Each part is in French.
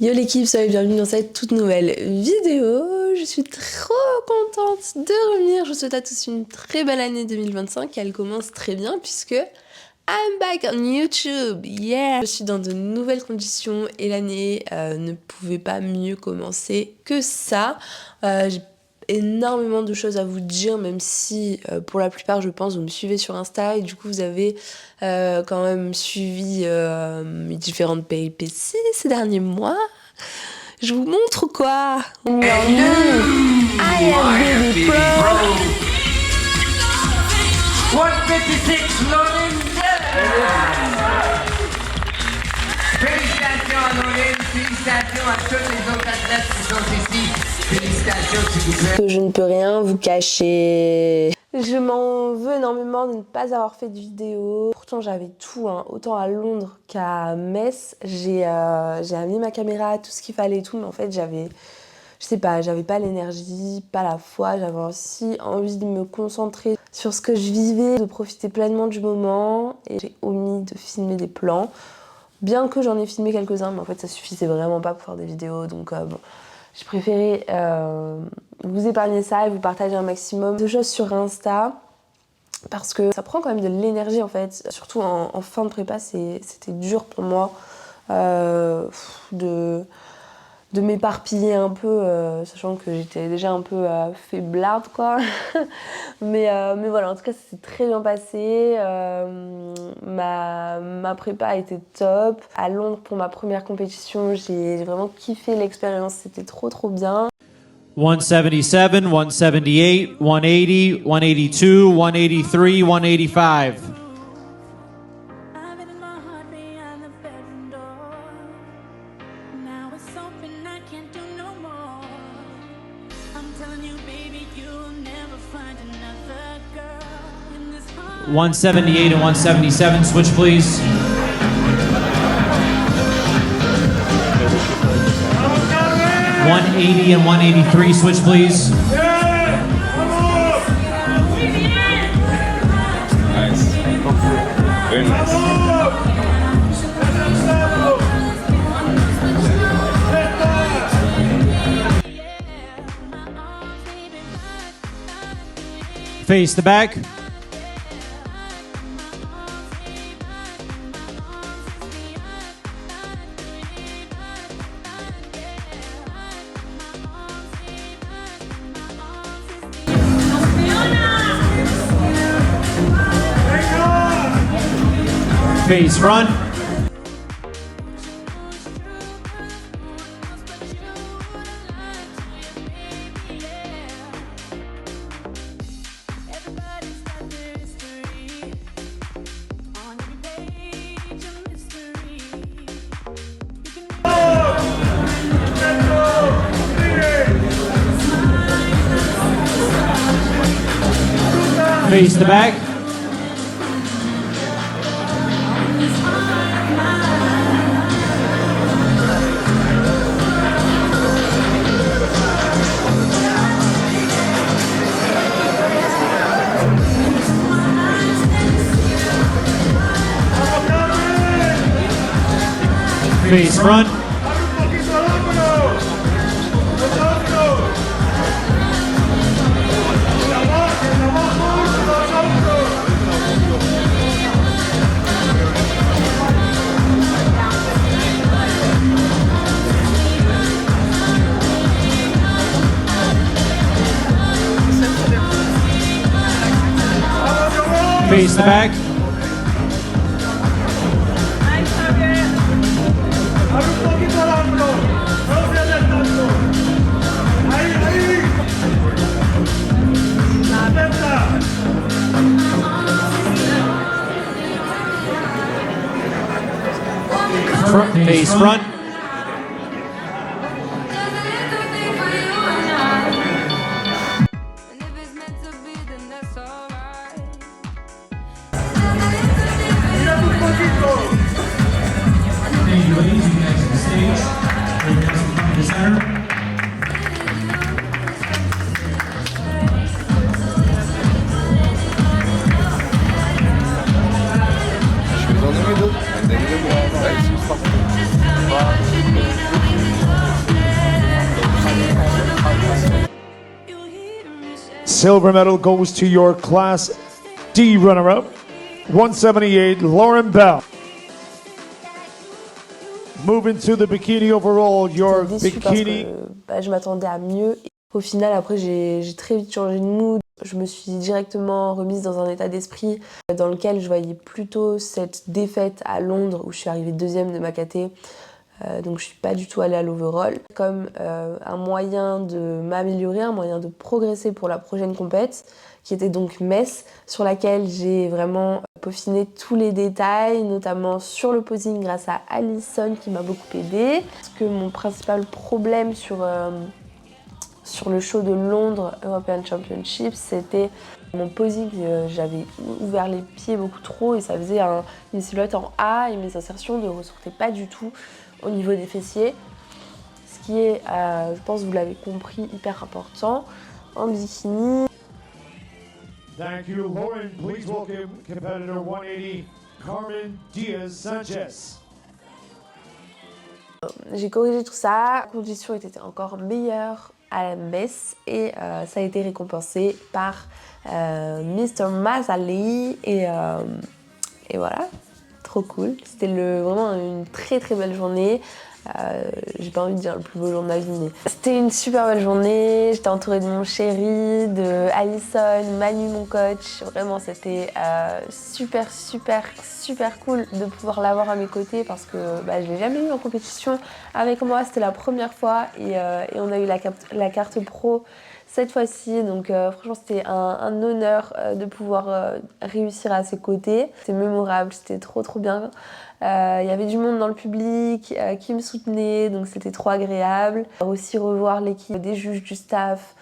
Yo l'équipe, soyez bienvenue dans cette toute nouvelle vidéo. Je suis trop contente de revenir. Je vous souhaite à tous une très belle année 2025. Elle commence très bien puisque I'm back on YouTube. Yeah! Je suis dans de nouvelles conditions et l'année ne pouvait pas mieux commencer que ça. J'ai énormément de choses à vous dire, même si pour la plupart je pense vous me suivez sur Insta et du coup vous avez quand même suivi mes différentes péripéties ces derniers mois. Je vous montre quoi? I am Baby Pro. 156 loading. Félicitations à Noline, félicitations à tous les autres athlètes qui sont ici. Félicitations s'il vous plaît. Que je ne peux rien vous cacher. Je m'en veux énormément de ne pas avoir fait de vidéo. Pourtant j'avais tout, hein. Autant à Londres qu'à Metz. J'ai amené ma caméra, tout ce qu'il fallait et tout, mais en fait j'avais pas l'énergie, pas la foi. J'avais aussi envie de me concentrer sur ce que je vivais, de profiter pleinement du moment. Et j'ai omis de filmer des plans. Bien que j'en ai filmé quelques-uns, mais en fait ça suffisait vraiment pas pour faire des vidéos. Donc bon, j'ai préféré vous épargner ça et vous partager un maximum de choses sur Insta. Parce que ça prend quand même de l'énergie en fait. Surtout en fin de prépa, c'était dur pour moi de m'éparpiller un peu, sachant que j'étais déjà un peu faiblarde quoi. mais voilà, en tout cas ça s'est très bien passé. Ma prépa a été top. À Londres pour ma première compétition, j'ai vraiment kiffé l'expérience, c'était trop bien. 177, 178, 180, 182, 183, 185. Now it's open, I can't do no more. I'm telling you, baby, you'll never find another girl in this heart. 178 and 177, switch please. 180 and 183, switch please. Nice. Very nice. Face the back. Face front. Everybody's got their history. On every page, a mystery. You can Face the back. Face front. Face the back. Face front. And if it's meant to be, then that's alright. Thank you, ladies. You guys to the stage. You guys can come to the center. Je suis dans le middle. And then you go. Right, so it's perfect. silver medal goes to your Class D runner-up, 178, Lauren Bell. Moving to the bikini overall, your Déçue parce bikini. que je m'attendais à mieux. Au final, après, j'ai très vite changé de mood. Je me suis directement remise dans un état d'esprit dans lequel je voyais plutôt cette défaite à Londres où je suis arrivée deuxième de ma caté. Donc je suis pas du tout allée à l'overall. Comme un moyen de m'améliorer, un moyen de progresser pour la prochaine compète, qui était donc Metz, sur laquelle j'ai vraiment peaufiné tous les détails, notamment sur le posing grâce à Alison qui m'a beaucoup aidée. Parce que mon principal problème sur le show de Londres European Championship, c'était mon posing. J'avais ouvert les pieds beaucoup trop et ça faisait une silhouette en A et mes insertions ne ressortaient pas du tout au niveau des fessiers. Ce qui est, je pense que vous l'avez compris, hyper important en bikini. Thank you, Lauren. Please welcome competitor 180, Carmen Diaz-Sanchez. J'ai corrigé tout ça, les conditions étaient encore meilleures à la messe et ça a été récompensé par Mr. Mazali et voilà, trop cool. C'était vraiment une très très belle journée. J'ai pas envie de dire le plus beau jour de ma vie, mais c'était une super belle journée. J'étais entourée de mon chéri, de Alison, Manu mon coach. Vraiment c'était super super super cool de pouvoir l'avoir à mes côtés parce que je l'ai jamais eu en compétition avec moi, c'était la première fois et on a eu la carte pro cette fois-ci, donc franchement c'était un honneur de pouvoir réussir à ses côtés. C'était mémorable, c'était trop bien. Il y avait du monde dans le public qui me soutenait, donc c'était trop agréable. Aussi revoir l'équipe des juges, du staff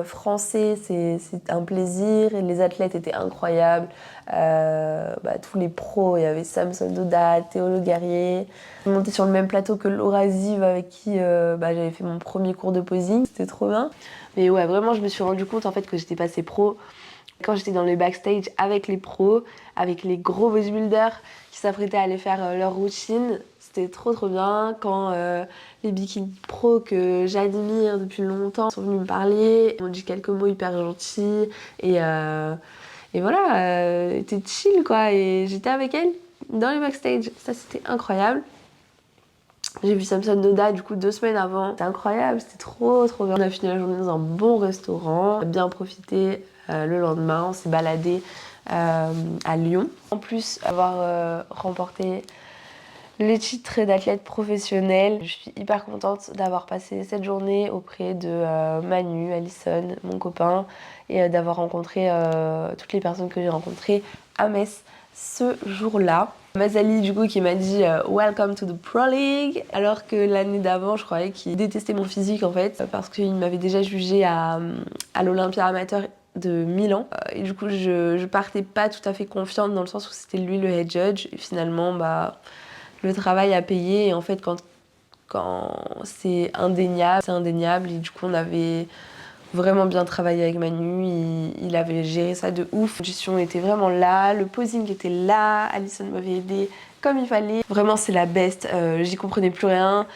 français, c'est un plaisir et les athlètes étaient incroyables. Tous les pros, il y avait Samson Doda, Théo Le Guerrier. Je suis montée sur le même plateau que Laura Ziv avec qui j'avais fait mon premier cours de posing, c'était trop bien. Mais ouais, vraiment je me suis rendu compte en fait que j'étais passée pro quand j'étais dans les backstage avec les pros, avec les gros bodybuilders qui s'apprêtaient à aller faire leur routine. C'était trop bien quand les bikini pros que j'admire depuis longtemps sont venus me parler, ils m'ont dit quelques mots hyper gentils et voilà, c'était chill quoi et j'étais avec elles dans les backstage, ça c'était incroyable. J'ai vu Samson Doda du coup 2 semaines avant, c'était incroyable, c'était trop bien. On a fini la journée dans un bon restaurant, on a bien profité. Le lendemain, on s'est baladé à Lyon. En plus, avoir remporté le titre d'athlète professionnel, je suis hyper contente d'avoir passé cette journée auprès de Manu, Alison, mon copain, et d'avoir rencontré toutes les personnes que j'ai rencontrées à Metz ce jour-là. Mazali du coup qui m'a dit Welcome to the Pro League, alors que l'année d'avant je croyais qu'il détestait mon physique en fait parce qu'il m'avait déjà jugée à l'Olympia amateur de Milan et du coup je partais pas tout à fait confiante dans le sens où c'était lui le head judge et finalement le travail a payé et en fait quand c'est indéniable et du coup on avait vraiment bien travaillé avec Manu, il avait géré ça de ouf. La gestion était vraiment là, le posing était là, Alison m'avait aidé comme il fallait. Vraiment c'est la best, j'y comprenais plus rien.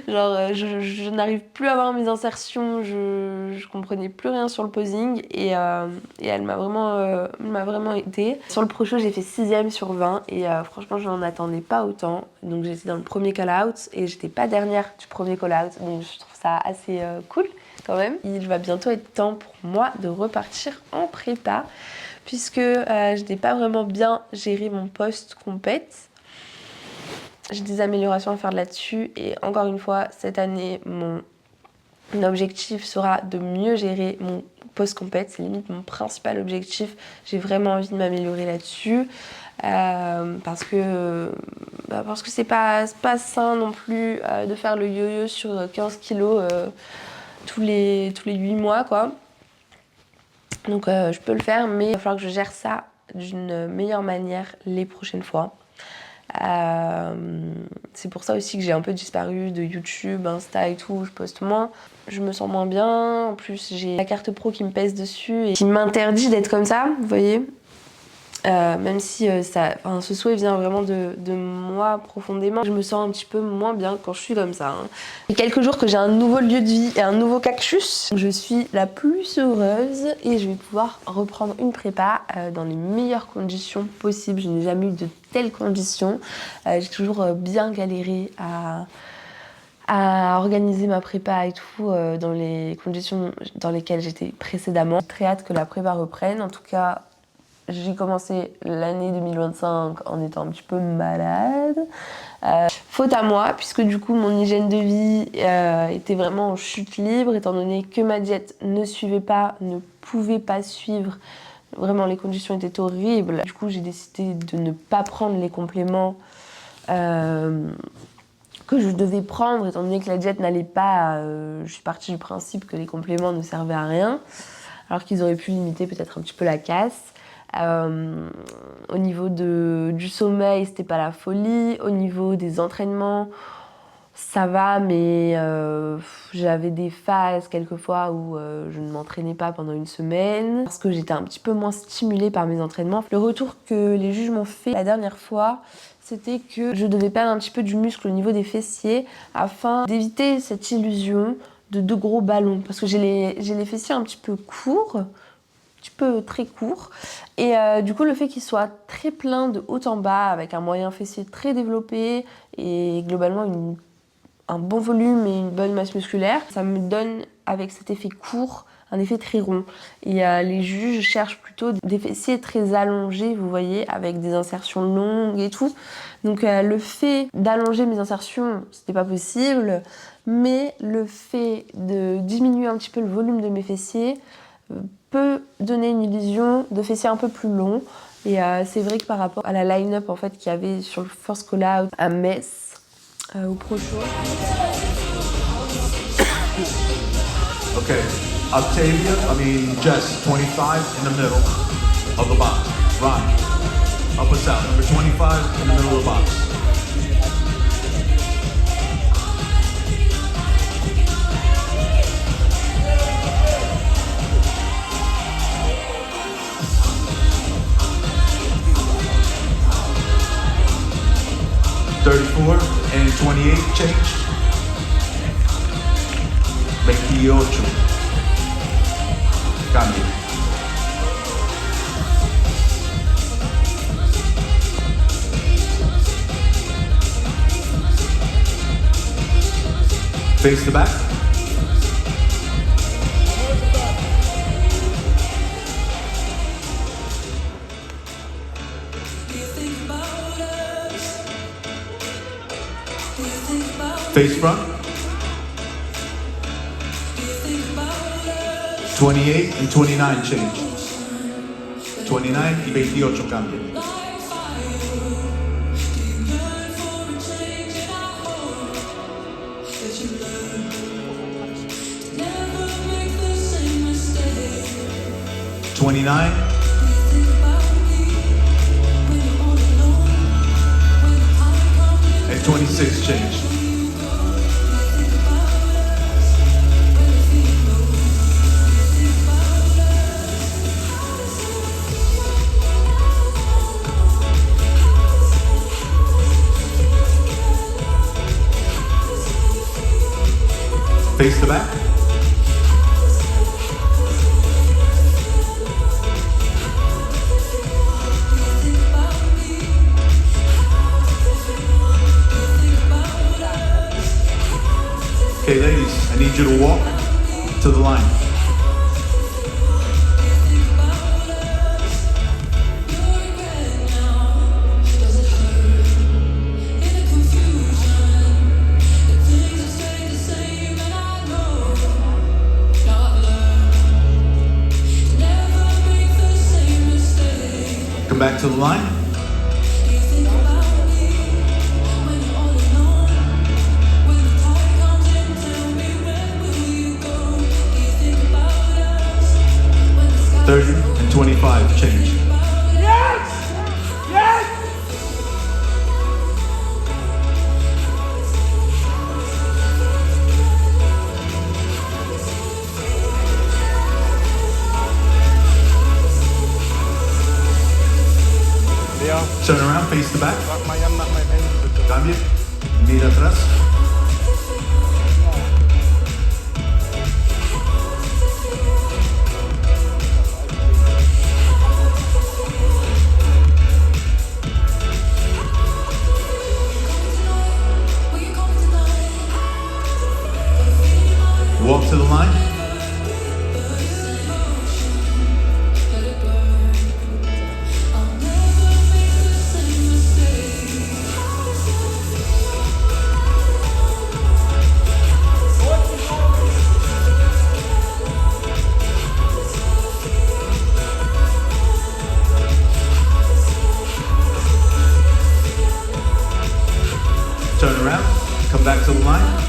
Je n'arrive plus à voir mes insertions, je comprenais plus rien sur le posing et elle m'a vraiment aidée. Sur le pro show j'ai fait 6ème sur 20 et franchement je n'en attendais pas autant. Donc j'étais dans le premier call-out et j'étais pas dernière du premier call-out, donc je trouve ça assez cool. Quand même. Il va bientôt être temps pour moi de repartir en prépa puisque je n'ai pas vraiment bien géré mon post-compète. J'ai des améliorations à faire là-dessus et encore une fois, cette année, mon objectif sera de mieux gérer mon post-compète. C'est limite mon principal objectif. J'ai vraiment envie de m'améliorer là-dessus parce que c'est pas sain non plus de faire le yo-yo sur 15 kilos tous les 8 mois quoi. Donc je peux le faire mais il va falloir que je gère ça d'une meilleure manière les prochaines fois. C'est pour ça aussi que j'ai un peu disparu de YouTube, Insta et tout, je poste moins. Je me sens moins bien, en plus j'ai la carte pro qui me pèse dessus et qui m'interdit d'être comme ça, vous voyez. Même si ce souhait vient vraiment de moi profondément, je me sens un petit peu moins bien quand je suis comme ça. Il y a quelques jours que j'ai un nouveau lieu de vie et un nouveau cactus. Je suis la plus heureuse et je vais pouvoir reprendre une prépa dans les meilleures conditions possibles. Je n'ai jamais eu de telles conditions. J'ai toujours bien galéré à organiser ma prépa et tout dans les conditions dans lesquelles j'étais précédemment. J'ai très hâte que la prépa reprenne. En tout cas, j'ai commencé l'année 2025 en étant un petit peu malade. Faute à moi, puisque du coup mon hygiène de vie était vraiment en chute libre, étant donné que ma diète ne pouvait pas suivre. Vraiment, les conditions étaient horribles. Du coup, j'ai décidé de ne pas prendre les compléments que je devais prendre, étant donné que la diète n'allait pas. Je suis partie du principe que les compléments ne servaient à rien, alors qu'ils auraient pu limiter peut-être un petit peu la casse. Au niveau du sommeil, c'était pas la folie. Au niveau des entraînements, ça va, mais j'avais des phases quelquefois où je ne m'entraînais pas pendant une semaine parce que j'étais un petit peu moins stimulée par mes entraînements. Le retour que les juges m'ont fait la dernière fois, c'était que je devais perdre un petit peu du muscle au niveau des fessiers afin d'éviter cette illusion de deux gros ballons, parce que j'ai les fessiers un petit peu courts, très court, et du coup le fait qu'il soit très plein de haut en bas avec un moyen fessier très développé et globalement un bon volume et une bonne masse musculaire, ça me donne avec cet effet court un effet très rond. Et les juges cherchent plutôt des fessiers très allongés, vous voyez, avec des insertions longues et tout. Donc le fait d'allonger mes insertions, c'était pas possible, mais le fait de diminuer un petit peu le volume de mes fessiers peut donner une illusion de fessiers un peu plus longs. Et c'est vrai que par rapport à la line-up en fait qu'il y avait sur le First Call Out à Metz au Pro Show. Okay, Jess, 25 in the middle of the box. Ron, up us out. Number 25 in the middle of the box. $34 and 28 change. 28. Cambio. Face the back. Face front. 28 and 29 change. 29 y 28 cambio. $29 and 26 change. Face the back. Okay, ladies, I need you to walk to the line. Come back to the line. $30 and 25 change. face the back. Cambie. Mira atrás. Walk to the line. Turn around, come back to the line.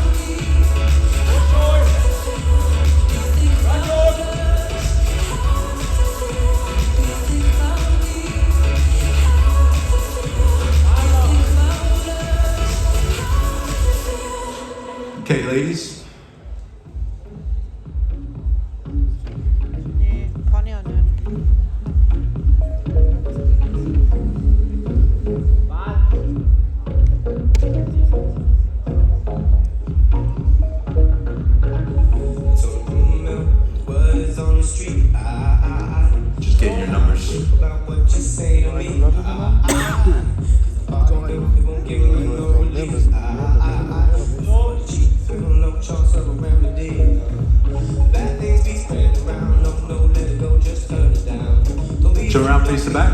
Okay, ladies. Just get your numbers. Turn around, face the back.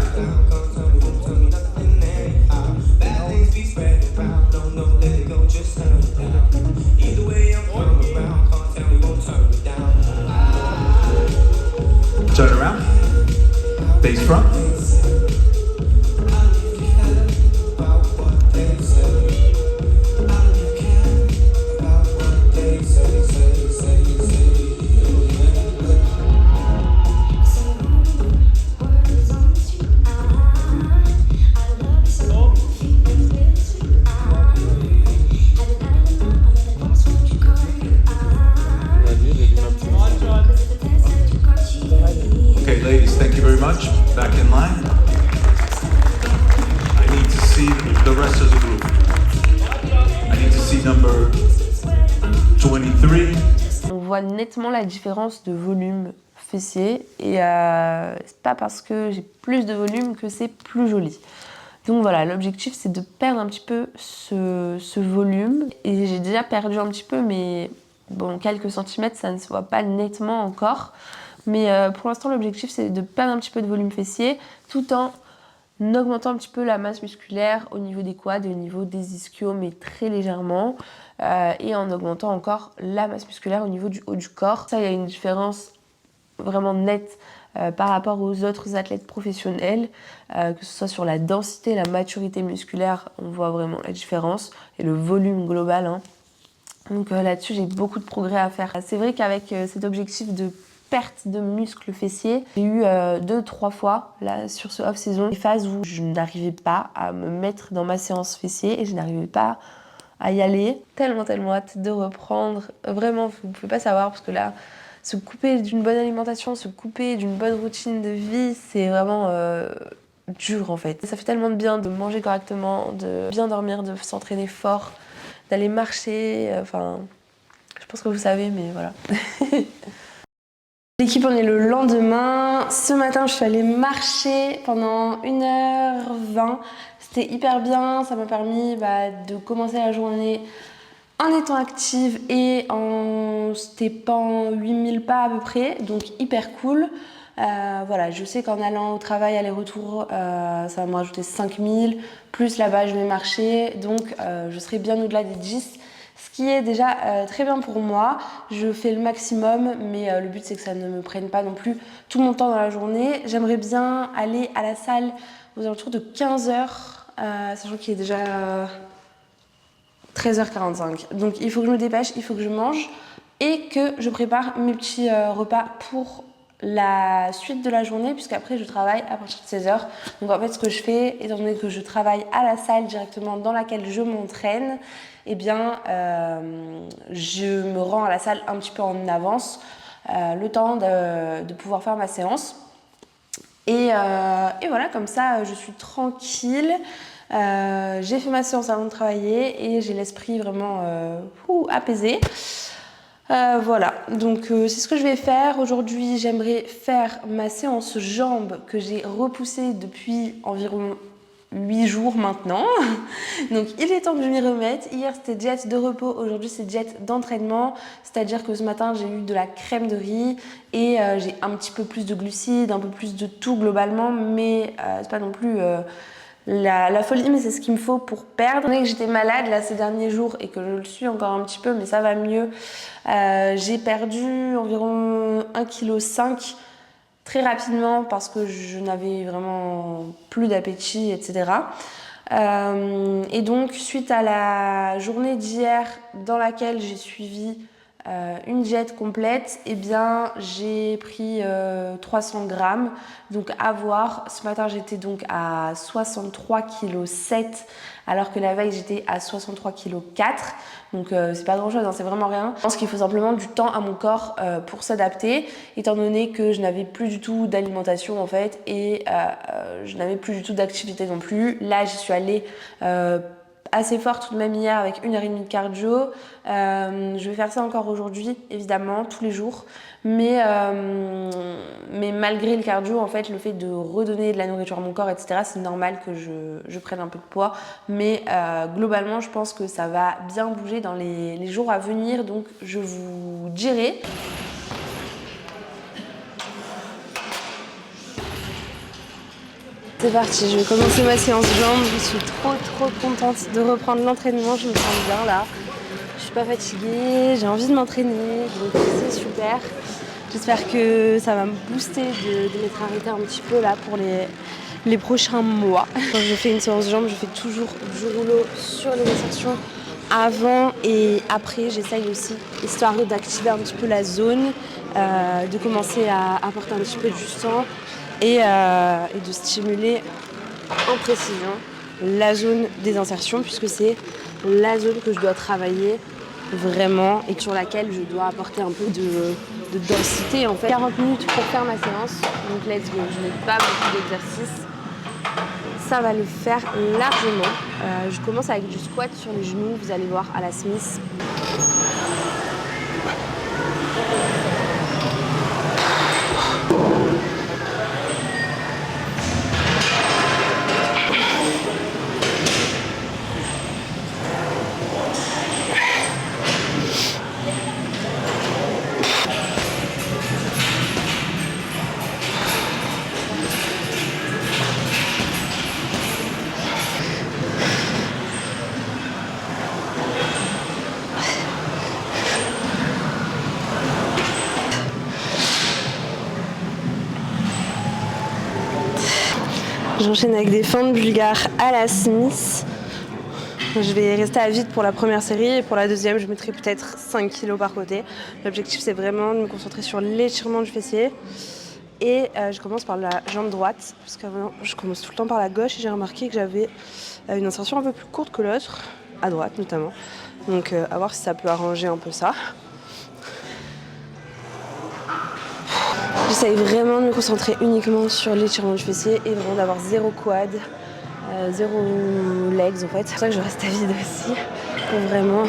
Turn around, face front. Okay, ladies, thank you very much. Back in line. I need to see the rest of the group. I need to see number 23. On voit nettement la différence de volume fessier et c'est pas parce que j'ai plus de volume que c'est plus joli. Donc voilà, l'objectif c'est de perdre un petit peu ce volume et j'ai déjà perdu un petit peu, mais bon, quelques centimètres, ça ne se voit pas nettement encore. Mais pour l'instant, l'objectif c'est de perdre un petit peu de volume fessier tout en augmentant un petit peu la masse musculaire au niveau des quads et au niveau des ischios, mais très légèrement, et en augmentant encore la masse musculaire au niveau du haut du corps. Ça, il y a une différence vraiment nette par rapport aux autres athlètes professionnels, que ce soit sur la densité, la maturité musculaire, on voit vraiment la différence, et le volume global, hein. Donc là-dessus, j'ai beaucoup de progrès à faire. C'est vrai qu'avec cet objectif de perte de muscles fessiers, j'ai eu 2-3 fois là sur ce off-saison des phases où je n'arrivais pas à me mettre dans ma séance fessier et je n'arrivais pas à y aller. Tellement hâte de reprendre. Vraiment, vous ne pouvez pas savoir parce que là, se couper d'une bonne alimentation, se couper d'une bonne routine de vie, c'est vraiment dur en fait. Ça fait tellement de bien de manger correctement, de bien dormir, de s'entraîner fort, d'aller marcher, enfin, je pense que vous savez, mais voilà. L'équipe, on est le lendemain. Ce matin, je suis allée marcher pendant 1h20. C'était hyper bien, ça m'a permis de commencer la journée en étant active et en steppant 8000 pas à peu près, donc hyper cool. Voilà, je sais qu'en allant au travail aller-retour, ça va me rajouter 5000, plus là-bas je vais marcher, donc je serai bien au-delà des 10. Ce qui est déjà très bien pour moi. Je fais le maximum, mais le but c'est que ça ne me prenne pas non plus tout mon temps dans la journée. J'aimerais bien aller à la salle aux alentours de 15h, sachant qu'il est déjà 13h45. Donc il faut que je me dépêche, il faut que je mange et que je prépare mes petits repas pour la suite de la journée, puisqu'après je travaille à partir de 16h. Donc en fait ce que je fais, étant donné que je travaille à la salle directement dans laquelle je m'entraîne, eh bien je me rends à la salle un petit peu en avance, le temps de pouvoir faire ma séance. Et voilà, comme ça je suis tranquille. J'ai fait ma séance avant de travailler et j'ai l'esprit vraiment apaisé. Voilà, donc c'est ce que je vais faire. Aujourd'hui, j'aimerais faire ma séance jambes que j'ai repoussée depuis environ 8 jours maintenant. Donc il est temps que je m'y remette. Hier c'était diète de repos, aujourd'hui c'est diète d'entraînement. C'est-à-dire que ce matin j'ai eu de la crème de riz et j'ai un petit peu plus de glucides, un peu plus de tout globalement, mais c'est pas non plus la folie, mais c'est ce qu'il me faut pour perdre. Dès que j'étais malade là ces derniers jours et que je le suis encore un petit peu, mais ça va mieux, j'ai perdu environ 1,5 kg très rapidement parce que je n'avais vraiment plus d'appétit, etc. Et donc, suite à la journée d'hier dans laquelle j'ai suivi une diète complète, eh bien, j'ai pris 300 grammes. Donc, à voir. Ce matin, j'étais donc à 63,7 kg, alors que la veille, j'étais à 63,4 kg. Donc, c'est pas grand-chose, hein, c'est vraiment rien. Je pense qu'il faut simplement du temps à mon corps pour s'adapter, étant donné que je n'avais plus du tout d'alimentation, en fait, et je n'avais plus du tout d'activité non plus. Là, j'y suis allée assez fort tout de même hier avec 1h30 de cardio. Je vais faire ça encore aujourd'hui, évidemment, tous les jours. Mais malgré le cardio, en fait, le fait de redonner de la nourriture à mon corps, etc., c'est normal que je prenne un peu de poids. Mais globalement, je pense que ça va bien bouger dans les jours à venir. Donc, je vous dirai. C'est parti, je vais commencer ma séance jambes. Je suis trop contente de reprendre l'entraînement. Je me sens bien là. Je suis pas fatiguée, j'ai envie de m'entraîner, donc c'est super. J'espère que ça va me booster de m'être arrêtée un petit peu là pour les prochains mois. Quand je fais une séance jambes, je fais toujours du rouleau sur les insertions avant et après. J'essaye aussi, histoire d'activer un petit peu la zone, de commencer à apporter un petit peu du sang et de stimuler en précision la zone des insertions, puisque c'est la zone que je dois travailler vraiment et sur laquelle je dois apporter un peu de densité en fait. 40 minutes pour faire ma séance, donc let's go. Je n'ai pas beaucoup d'exercices, ça va le faire largement. Je commence avec du squat sur les genoux, vous allez voir à la Smith. J'enchaîne avec des fentes bulgares à la Smith. Je vais rester à vide pour la première série et pour la deuxième, je mettrai peut-être 5 kg par côté. L'objectif, c'est vraiment de me concentrer sur l'étirement du fessier. Et je commence par la jambe droite, parce qu'avant, je commence tout le temps par la gauche et j'ai remarqué que j'avais une insertion un peu plus courte que l'autre, à droite notamment. Donc à voir si ça peut arranger un peu ça. J'essaye vraiment de me concentrer uniquement sur l'étirement du fessier et vraiment d'avoir zéro quad, zéro legs en fait. C'est pour ça que je reste à vide aussi, pour vraiment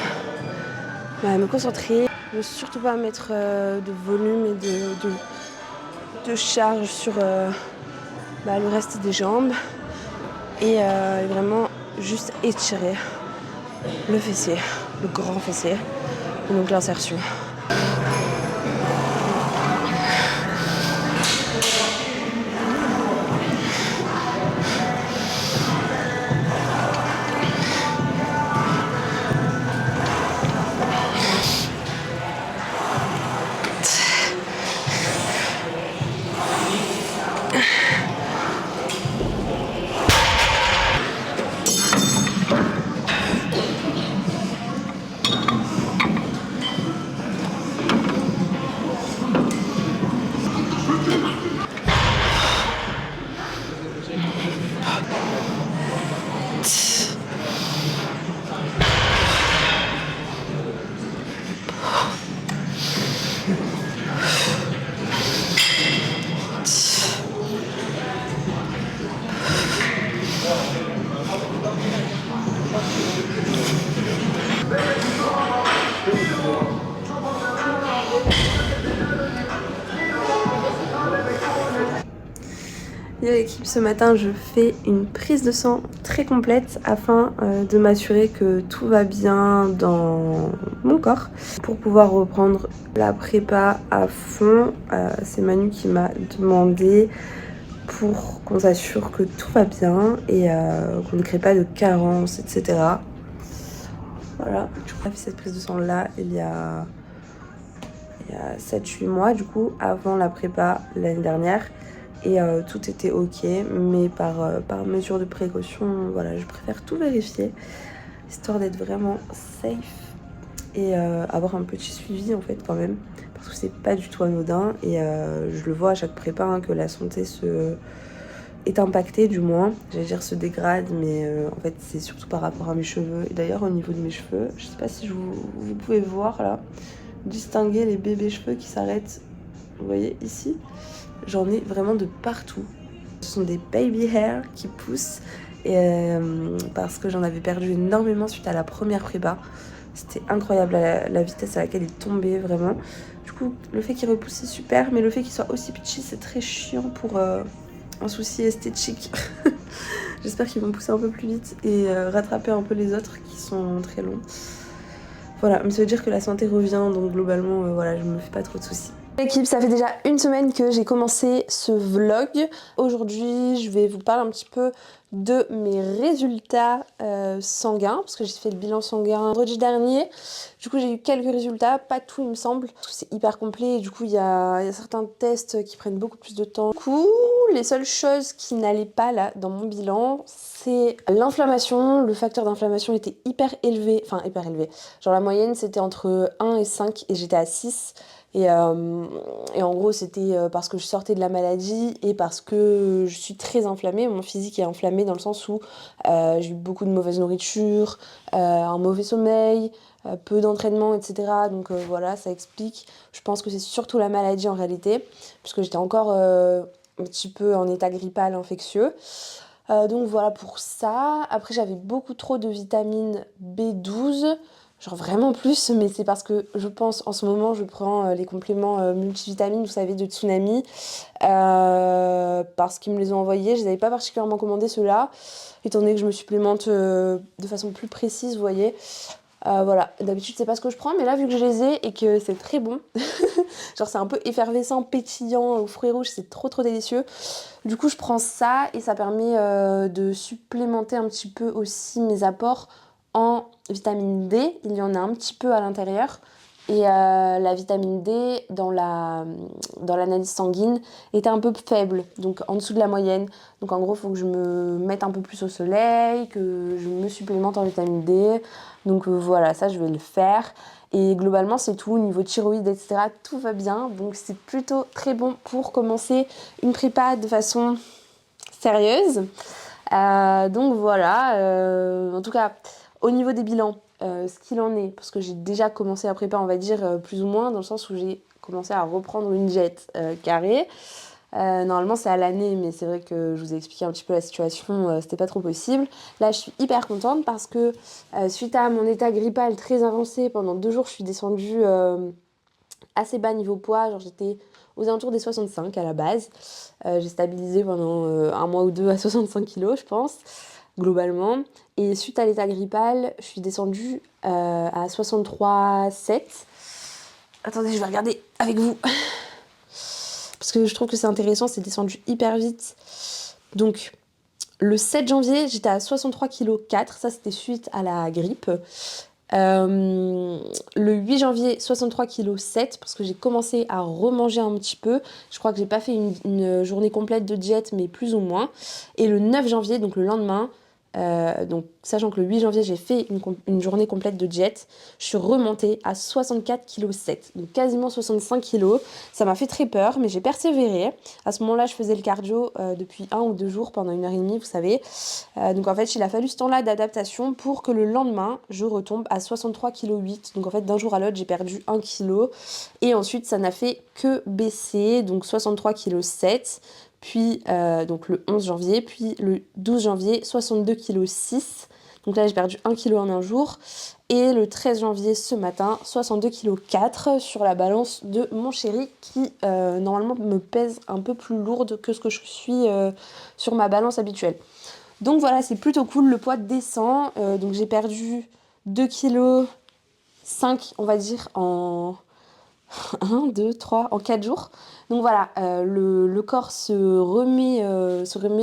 me concentrer. Ne surtout pas mettre de volume et de charge sur le reste des jambes. Et vraiment juste étirer le fessier, le grand fessier, et donc l'insertion. Yo l'équipe, ce matin je fais une prise de sang très complète afin de m'assurer que tout va bien dans mon corps pour pouvoir reprendre la prépa à fond. C'est Manu qui m'a demandé pour qu'on s'assure que tout va bien et qu'on ne crée pas de carences, etc. Voilà, du coup, j'ai fait cette prise de sang là il y a 7-8 mois du coup, avant la prépa l'année dernière. Et tout était ok, mais par mesure de précaution, voilà, je préfère tout vérifier, histoire d'être vraiment safe et avoir un petit suivi en fait quand même, parce que c'est pas du tout anodin et je le vois à chaque prépa hein, que la santé est impactée du moins, j'allais dire se dégrade, mais en fait c'est surtout par rapport à mes cheveux. Et d'ailleurs au niveau de mes cheveux, je sais pas si vous pouvez voir là, distinguer les bébés cheveux qui s'arrêtent, vous voyez ici. J'en ai vraiment de partout. Ce sont des baby hair qui poussent et, parce que j'en avais perdu énormément suite à la première prépa. C'était incroyable la vitesse à laquelle il tombait vraiment. Du coup, le fait qu'il repousse c'est super, mais le fait qu'il soit aussi pitchy c'est très chiant pour un souci esthétique. J'espère qu'ils vont pousser un peu plus vite et rattraper un peu les autres qui sont très longs. Voilà, mais ça veut dire que la santé revient, donc globalement, voilà, je me fais pas trop de soucis. L'équipe, ça fait déjà une semaine que j'ai commencé ce vlog. Aujourd'hui, je vais vous parler un petit peu de mes résultats sanguins, parce que j'ai fait le bilan sanguin vendredi dernier. Du coup, j'ai eu quelques résultats, pas tout il me semble, parce que c'est hyper complet et du coup, il y a certains tests qui prennent beaucoup plus de temps. Du coup, les seules choses qui n'allaient pas là dans mon bilan, c'est l'inflammation. Le facteur d'inflammation était hyper élevé, enfin hyper élevé. Genre la moyenne, c'était entre 1 et 5 et j'étais à 6. Et en gros c'était parce que je sortais de la maladie et parce que je suis très inflammée. Mon physique est inflammé dans le sens où j'ai eu beaucoup de mauvaise nourriture, un mauvais sommeil, peu d'entraînement, etc. Donc voilà, ça explique. Je pense que c'est surtout la maladie en réalité, puisque j'étais encore un petit peu en état grippal infectieux. Donc voilà pour ça. Après j'avais beaucoup trop de vitamine B12. Genre vraiment plus, mais c'est parce que je pense en ce moment je prends les compléments multivitamines, vous savez, de Tsunami, parce qu'ils me les ont envoyés. Je les avais pas particulièrement commandé ceux-là, étant donné que je me supplémente de façon plus précise, vous voyez. Voilà, d'habitude c'est pas ce que je prends, mais là vu que je les ai et que c'est très bon, genre c'est un peu effervescent, pétillant, aux fruits rouges, c'est trop délicieux. Du coup je prends ça et ça permet de supplémenter un petit peu aussi mes apports en vitamine D. Il y en a un petit peu à l'intérieur et la vitamine D dans l'analyse sanguine était un peu faible, donc en dessous de la moyenne. Donc en gros il faut que je me mette un peu plus au soleil, que je me supplémente en vitamine D. Donc voilà, ça je vais le faire. Et globalement c'est tout, au niveau thyroïde, etc. tout va bien, donc c'est plutôt très bon pour commencer une prépa de façon sérieuse. Donc voilà, en tout cas au niveau des bilans, ce qu'il en est, parce que j'ai déjà commencé la prépa, on va dire, plus ou moins, dans le sens où j'ai commencé à reprendre une diète carrée. Normalement c'est à l'année, mais c'est vrai que je vous ai expliqué un petit peu la situation, c'était pas trop possible. Là je suis hyper contente parce que suite à mon état grippal très avancé, pendant 2 jours je suis descendue assez bas niveau poids, genre j'étais aux alentours des 65 à la base. J'ai stabilisé pendant 1 mois ou 2 à 65 kg je pense, globalement. Et suite à l'état grippal, je suis descendue à 63,7. Attendez, je vais regarder avec vous. Parce que je trouve que c'est intéressant, c'est descendu hyper vite. Donc, le 7 janvier, j'étais à 63,4 kg. Ça, c'était suite à la grippe. Le 8 janvier, 63,7 kg parce que j'ai commencé à remanger un petit peu. Je crois que j'ai pas fait une journée complète de diète, mais plus ou moins. Et le 9 janvier, donc le lendemain, donc sachant que le 8 janvier j'ai fait une journée complète de diète, je suis remontée à 64,7 kg, donc quasiment 65 kg. Ça m'a fait très peur, mais j'ai persévéré. À ce moment-là je faisais le cardio depuis 1 ou 2 jours pendant 1h30, vous savez. Donc en fait il a fallu ce temps-là d'adaptation pour que le lendemain je retombe à 63,8 kg. Donc en fait d'un jour à l'autre j'ai perdu 1 kg et ensuite ça n'a fait que baisser, donc 63,7 kg. Puis donc le 11 janvier, puis le 12 janvier, 62,6 kg. Donc là j'ai perdu 1 kg en un jour. Et le 13 janvier ce matin, 62,4 kg sur la balance de mon chéri qui normalement me pèse un peu plus lourde que ce que je suis sur ma balance habituelle. Donc voilà, c'est plutôt cool, le poids descend. Donc j'ai perdu 2,5 kg on va dire en 1, 2, 3, en 4 jours. Donc voilà, le corps se remet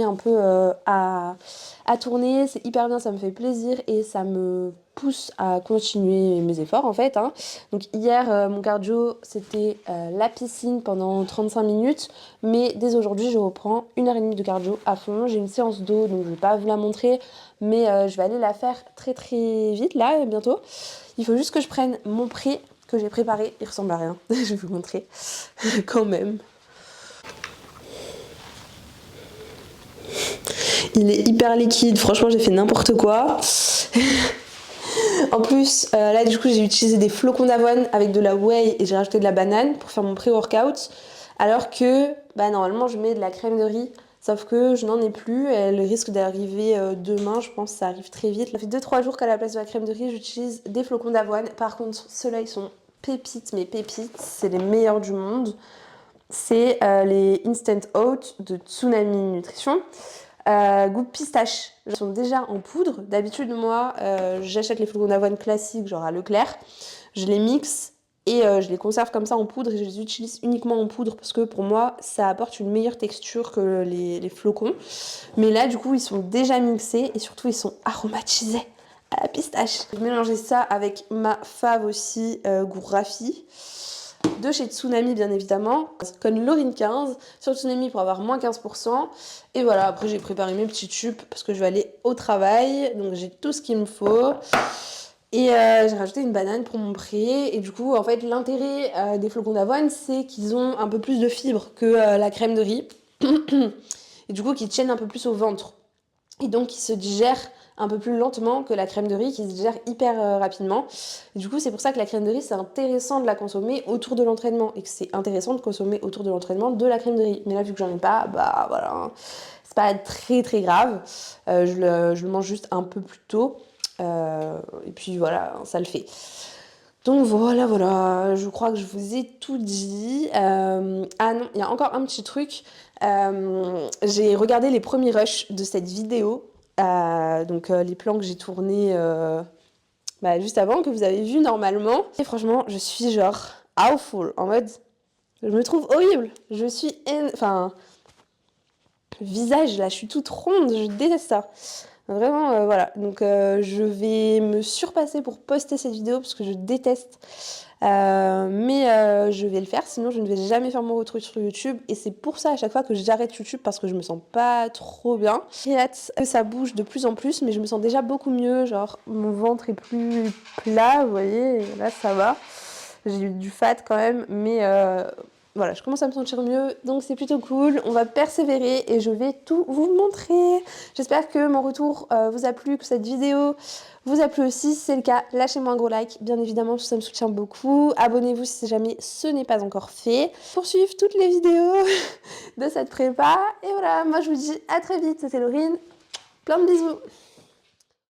un peu à tourner, c'est hyper bien, ça me fait plaisir et ça me pousse à continuer mes efforts en fait. Donc hier, mon cardio, c'était la piscine pendant 35 minutes, mais dès aujourd'hui, je reprends 1h30 de cardio à fond. J'ai une séance d'eau, donc je ne vais pas vous la montrer, mais je vais aller la faire très très vite là, bientôt. Il faut juste que je prenne mon pré que j'ai préparé, il ressemble à rien, je vais vous montrer quand même. Il est hyper liquide, franchement j'ai fait n'importe quoi. En plus, là du coup j'ai utilisé des flocons d'avoine avec de la whey et j'ai rajouté de la banane pour faire mon pré-workout. Alors que normalement je mets de la crème de riz, sauf que je n'en ai plus. Elle risque d'arriver demain, je pense que ça arrive très vite. Ça fait 2-3 jours qu'à la place de la crème de riz j'utilise des flocons d'avoine. Par contre ceux-là ils sont pépites, mais pépites, c'est les meilleurs du monde. C'est les Instant Oats de Tsunami Nutrition. Goût pistache. Ils sont déjà en poudre. D'habitude, moi, j'achète les flocons d'avoine classiques, genre à Leclerc. Je les mixe et je les conserve comme ça en poudre et je les utilise uniquement en poudre parce que pour moi, ça apporte une meilleure texture que les flocons. Mais là, du coup, ils sont déjà mixés et surtout, ils sont aromatisés à la pistache. Je mélangeais ça avec ma fave aussi, goût Raffi. De chez Tsunami bien évidemment, code Laurine15 sur Tsunami pour avoir moins 15%. Et voilà, après j'ai préparé mes petits tubes parce que je vais aller au travail, donc j'ai tout ce qu'il me faut. Et j'ai rajouté une banane pour mon pré. Et du coup, en fait, l'intérêt des flocons d'avoine, c'est qu'ils ont un peu plus de fibres que la crème de riz. Et du coup, qu'ils tiennent un peu plus au ventre. Et donc, ils se digèrent un peu plus lentement que la crème de riz qui se digère hyper rapidement. Et du coup, c'est pour ça que la crème de riz, c'est intéressant de la consommer autour de l'entraînement et que c'est intéressant de consommer autour de l'entraînement de la crème de riz. Mais là, vu que j'en ai pas, voilà, c'est pas très très grave. Je le mange juste un peu plus tôt. Et puis voilà, ça le fait. Donc voilà, je crois que je vous ai tout dit. Ah non, il y a encore un petit truc. J'ai regardé les premiers rushs de cette vidéo. Donc les plans que j'ai tournés juste avant, que vous avez vu normalement. Et franchement, je suis genre awful, en mode, je me trouve horrible. Je suis, le visage là, je suis toute ronde, je déteste ça. Vraiment, voilà. Donc je vais me surpasser pour poster cette vidéo parce que je déteste. Mais je vais le faire, sinon je ne vais jamais faire mon retour sur YouTube. Et c'est pour ça à chaque fois que j'arrête YouTube parce que je me sens pas trop bien. J'ai hâte que ça bouge de plus en plus, mais je me sens déjà beaucoup mieux. Genre mon ventre est plus plat, vous voyez, là ça va. J'ai eu du fat quand même, mais voilà, je commence à me sentir mieux, donc c'est plutôt cool. On va persévérer et je vais tout vous montrer. J'espère que mon retour vous a plu, que cette vidéo vous a plu aussi. Si c'est le cas, lâchez-moi un gros like, bien évidemment, ça me soutient beaucoup. Abonnez-vous si jamais ce n'est pas encore fait. Pour suivre toutes les vidéos de cette prépa. Et voilà, moi je vous dis à très vite, c'était Laurine. Plein de bisous.